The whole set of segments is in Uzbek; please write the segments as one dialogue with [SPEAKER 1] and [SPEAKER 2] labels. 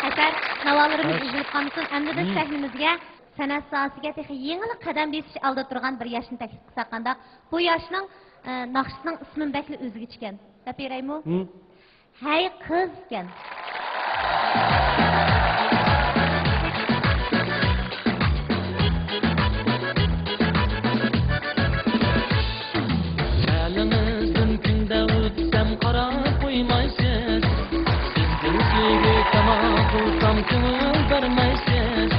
[SPEAKER 1] Əsər navalarımız üzülüb qalmışsın. Əmdə biz səhnimizə sənət sahəsiga texi yenilik qadam besiş alda turgan bir yaşını təklif qısaqanda bu yaşның naqşısının ismin bəkli özgüçkən. Dəp yerəymi? Hey qız ken.
[SPEAKER 2] Əlimizdən gündə ötsəm qara qoymaysız. Sizdən sevgi tamam qılsam könül verməysiniz.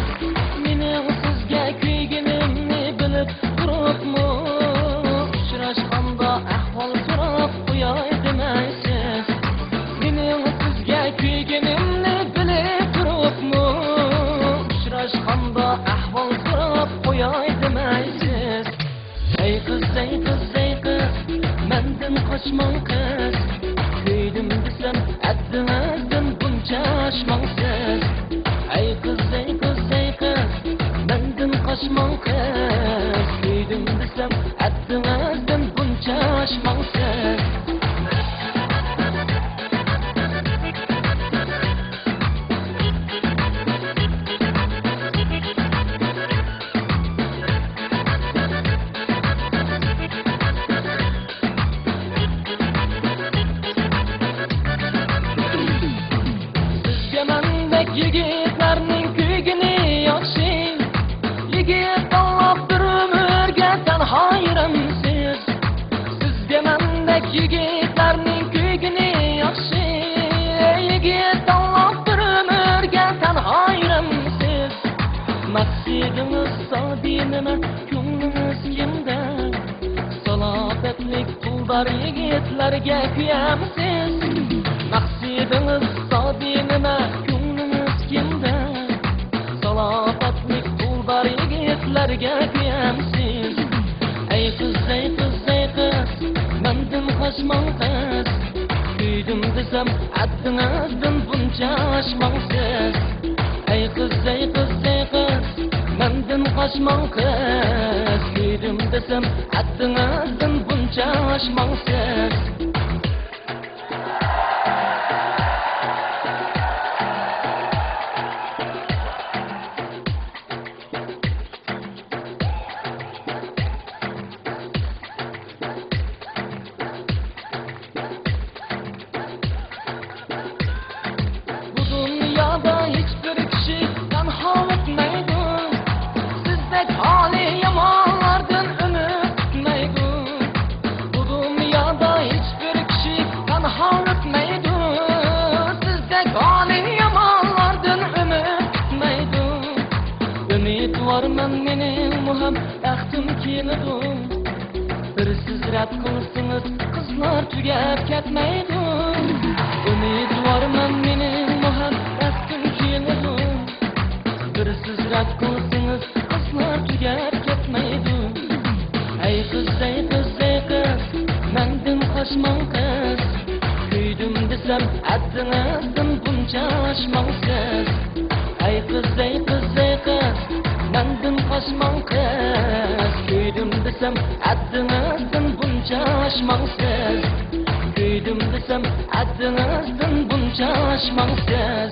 [SPEAKER 2] Mening sizga kuyganimni bilib turibmi? Uchrashganda ahvol so'rab qo'yay demaysiz. Mening sizga kuyganimni bilib turibmi? Uchrashganda ahvol so'rab qo'yay demaysiz. Ey qiz, ey qiz, ey qiz, mendan qochmang qiz. Kuydim desam addingizdan buncha oshmangsiz. Ey qiz, ey qiz, ey qiz, mendan qochmang qiz. Kuydim desam addingizdan buncha oshmangsiz. Yigitlarning kuygini yaxshi. Yigit tanlab bir umrga tanho yuramsiz. Sizga mendek yigitlarning kuygini yaxshi. Yigit tanlab bir umrga tanho yuramsiz. Maqsadingiz sodinimi, ko'nglingiz kimda? Salobatlik puldor yigitlarga kuyamsiz. Maqsadingiz sodinimi, kimda? Salobatlik puldor yigitlarga kuyamsiz. Ey qiz, ey qiz, ey qiz, mendan qochmang qiz. Kuydim desam addingizdan buncha oshmangsiz. Ey qiz, ey qiz, ey qiz, mendan qochmang qiz. Kuydim desam addingizdan buncha oshmangsiz. Umidvorman mening muhim baxtim keladi. Bir siz rad qilsangiz qizlar tugab ketmaydi. Umidvorman mening muhim baxtim keladi. Bir siz rad qilsangiz qizlar tugab ketmaydi. Ey qiz, ey qiz, ey qiz, mendan qochmang qiz. Kuydim desam addingizdan buncha oshmangsiz. Ey qiz, ey qiz, ey qiz, mendan qochmang qiz. Kuydim desam addingizdan buncha oshmangsiz. Kuydim desam addingizdan buncha oshmangsiz.